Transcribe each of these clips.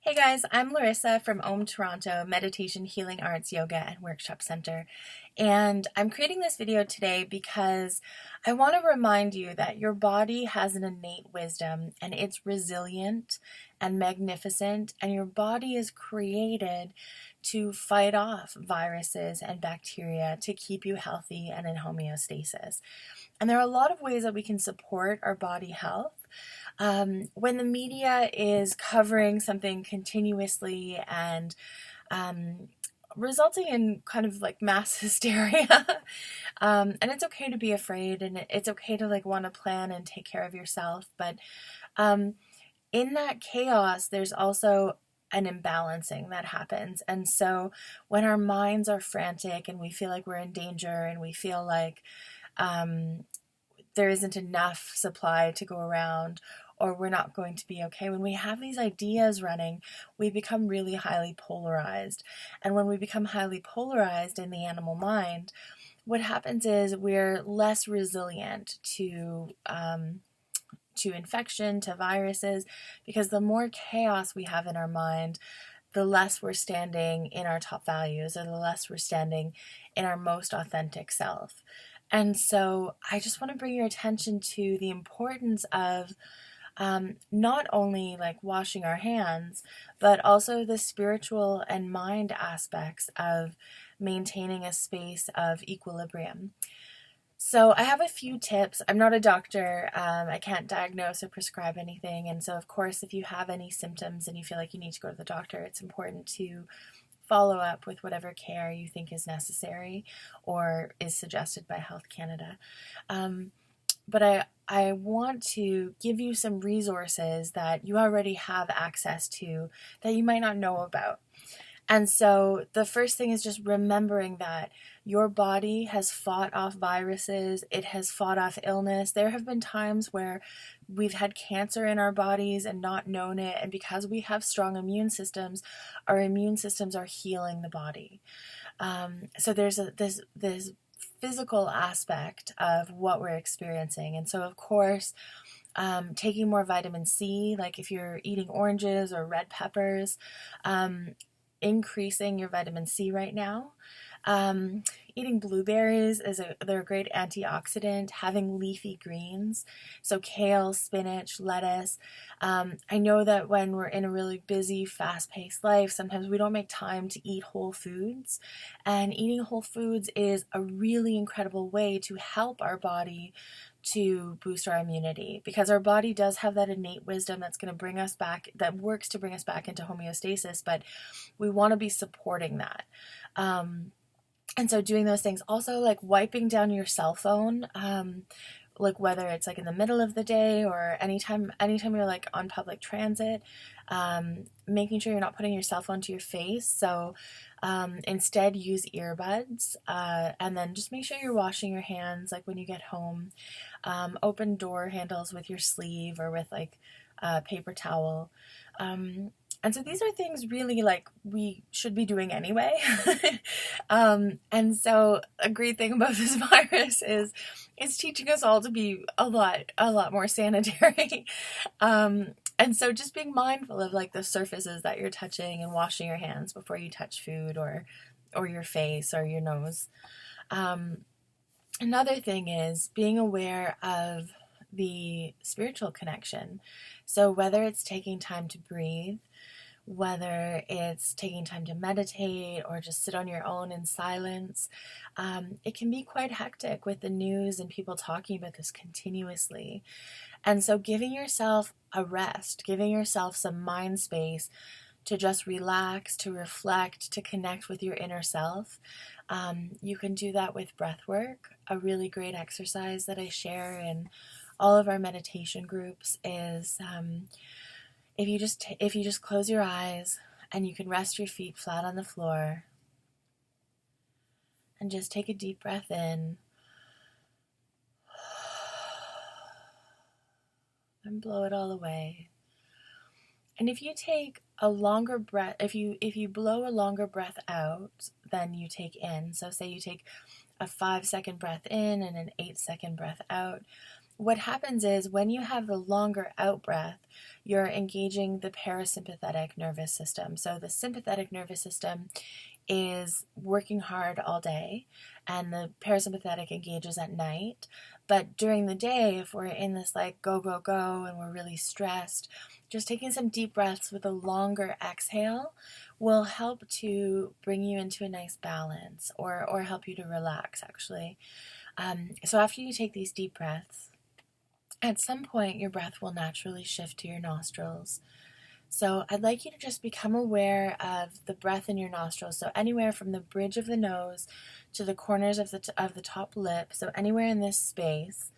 Hey guys, I'm Larissa from Om Toronto Meditation, Healing Arts, Yoga, and Workshop Center. And I'm creating this video today because I want to remind you that your body has an innate wisdom and it's resilient and magnificent, and your body is created to fight off viruses and bacteria to keep you healthy and in homeostasis. And there are a lot of ways that we can support our body health. When the media is covering something continuously and resulting in kind of like mass hysteria, and it's okay to be afraid, and it's okay to like want to plan and take care of yourself, but in that chaos, there's also an imbalancing that happens. And so when our minds are frantic and we feel like we're in danger and we feel like there isn't enough supply to go around, or we're not going to be okay. When we have these ideas running, we become really highly polarized. And when we become highly polarized in the animal mind, what happens is we're less resilient to infection, to viruses, because the more chaos we have in our mind, the less we're standing in our top values, or the less we're standing in our most authentic self. And so I just want to bring your attention to the importance of not only like washing our hands, but also the spiritual and mind aspects of maintaining a space of equilibrium. So I have a few tips. I'm not a doctor. I can't diagnose or prescribe anything. And so, of course, if you have any symptoms and you feel like you need to go to the doctor, it's important to follow up with whatever care you think is necessary or is suggested by Health Canada. But I want to give you some resources that you already have access to that you might not know about. And so the first thing is just remembering that your body has fought off viruses, it has fought off illness. There have been times where we've had cancer in our bodies and not known it, and because we have strong immune systems, our immune systems are healing the body. So there's this physical aspect of what we're experiencing. And so, of course, taking more vitamin C, like if you're eating oranges or red peppers, increasing your vitamin C right now. Eating blueberries they're a great antioxidant. Having leafy greens, so kale, spinach, lettuce. I know that when we're in a really busy, fast-paced life, sometimes we don't make time to eat whole foods, and eating whole foods is a really incredible way to help our body to boost our immunity, because our body does have that innate wisdom that's going to bring us back, that works to bring us back into homeostasis, but we want to be supporting that. And so doing those things, also like wiping down your cell phone, like whether it's like in the middle of the day or anytime you're like on public transit, making sure you're not putting your cell phone to your face. So instead use earbuds, and then just make sure you're washing your hands like when you get home. Open door handles with your sleeve or with like a paper towel. And so these are things really like we should be doing anyway. And so a great thing about this virus is it's teaching us all to be a lot more sanitary. And so just being mindful of like the surfaces that you're touching and washing your hands before you touch food or your face or your nose. Another thing is being aware of the spiritual connection. So whether it's taking time to breathe, whether it's taking time to meditate or just sit on your own in silence, it can be quite hectic with the news and people talking about this continuously. And so giving yourself a rest, giving yourself some mind space to just relax, to reflect, to connect with your inner self. You can do that with breath work. A really great exercise that I share in all of our meditation groups is if you just close your eyes and you can rest your feet flat on the floor and just take a deep breath in and blow it all away. And if you take a longer breath, if you blow a longer breath out than you take in, so say you take a 5-second breath in and an 8-second breath out, what happens is when you have the longer out breath, you're engaging the parasympathetic nervous system. So the sympathetic nervous system is working hard all day, and the parasympathetic engages at night. But during the day, if we're in this like go, go, go, and we're really stressed, just taking some deep breaths with a longer exhale will help to bring you into a nice balance, or help you to relax, actually. So after you take these deep breaths, at some point your breath will naturally shift to your nostrils. So I'd like you to just become aware of the breath in your nostrils. So anywhere from the bridge of the nose to the corners of the top lip. So anywhere in this space.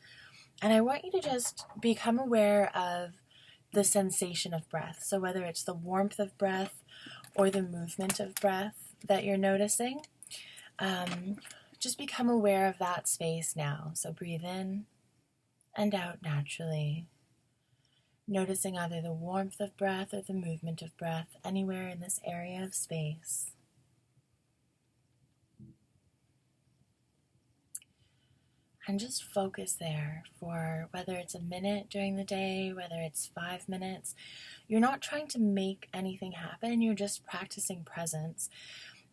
And I want you to just become aware of the sensation of breath. So whether it's the warmth of breath or the movement of breath that you're noticing, just become aware of that space now. So breathe in and out naturally, noticing either the warmth of breath or the movement of breath anywhere in this area of space. And just focus there for whether it's a minute during the day, whether it's 5 minutes. You're not trying to make anything happen, you're just practicing presence.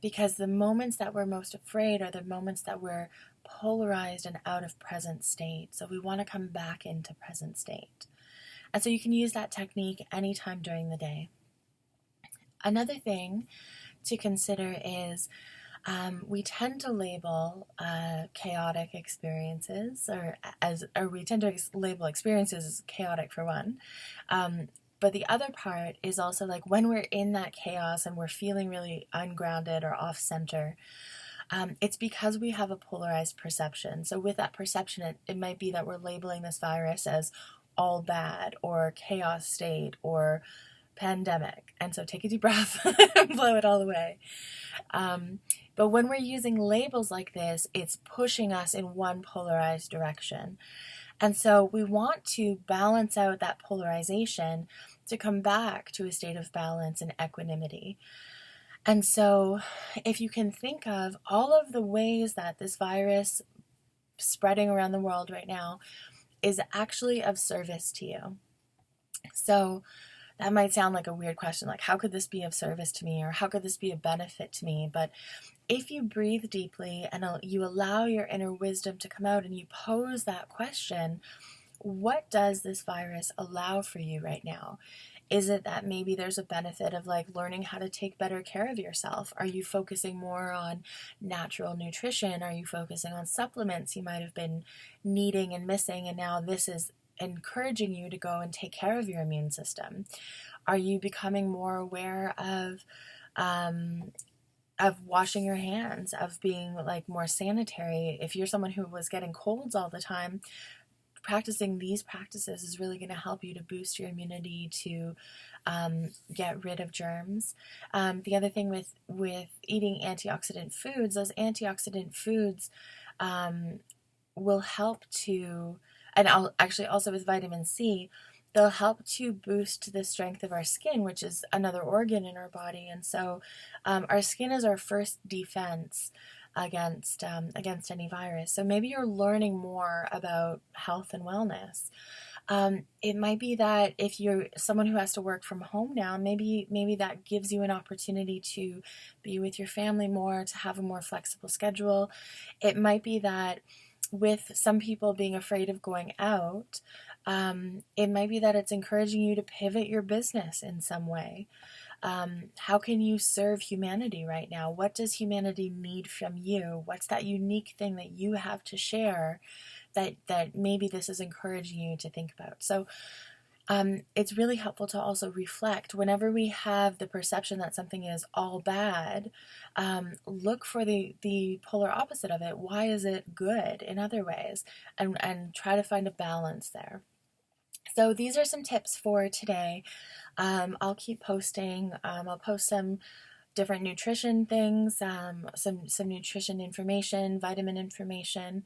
Because the moments that we're most afraid are the moments that we're polarized and out of present state. So we want to come back into present state. And so you can use that technique anytime during the day. Another thing to consider is we tend to label chaotic experiences, or we tend to label experiences as chaotic for one. But the other part is also like when we're in that chaos and we're feeling really ungrounded or off center, it's because we have a polarized perception. So with that perception, it might be that we're labeling this virus as all bad or chaos state or pandemic. And so take a deep breath and blow it all away. But when we're using labels like this, it's pushing us in one polarized direction. And so we want to balance out that polarization to come back to a state of balance and equanimity. And so if you can think of all of the ways that this virus spreading around the world right now is actually of service to you. So that might sound like a weird question, like how could this be of service to me, or how could this be a benefit to me? But if you breathe deeply and you allow your inner wisdom to come out and you pose that question, what does this virus allow for you right now? Is it that maybe there's a benefit of like learning how to take better care of yourself? Are you focusing more on natural nutrition? Are you focusing on supplements you might have been needing and missing, and now this is encouraging you to go and take care of your immune system? Are you becoming more aware of washing your hands, of being like more sanitary? If you're someone who was getting colds all the time, practicing these practices is really going to help you to boost your immunity, to get rid of germs. The other thing with eating antioxidant foods, those antioxidant foods will help to, and actually also with vitamin C, they'll help to boost the strength of our skin, which is another organ in our body. And so our skin is our first defense against any virus. So maybe you're learning more about health and wellness. It might be that if you're someone who has to work from home now, maybe that gives you an opportunity to be with your family more, to have a more flexible schedule. It might be that with some people being afraid of going out, it might be that it's encouraging you to pivot your business in some way. How can you serve humanity right now? What does humanity need from you? What's that unique thing that you have to share that maybe this is encouraging you to think about? So it's really helpful to also reflect whenever we have the perception that something is all bad. Look for the polar opposite of it. Why is it good in other ways? And try to find a balance there. So these are some tips for today. I'll keep posting. I'll post some different nutrition things, some nutrition information, vitamin information.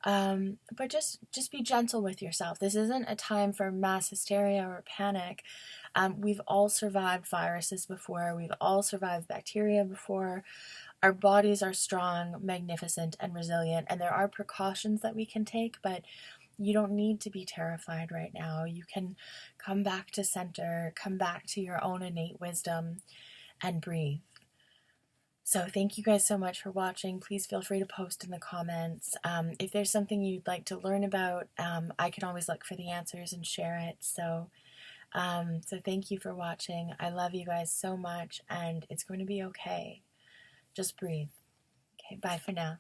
But just be gentle with yourself. This isn't a time for mass hysteria or panic. We've all survived viruses before. We've all survived bacteria before. Our bodies are strong, magnificent, and resilient, and there are precautions that we can take, but You don't need to be terrified right now. You can come back to center, come back to your own innate wisdom, and breathe. So thank you guys so much for watching. Please feel free to post in the comments. If there's something you'd like to learn about, I can always look for the answers and share it. So thank you for watching. I love you guys so much, and it's going to be okay. Just breathe. Okay, bye for now.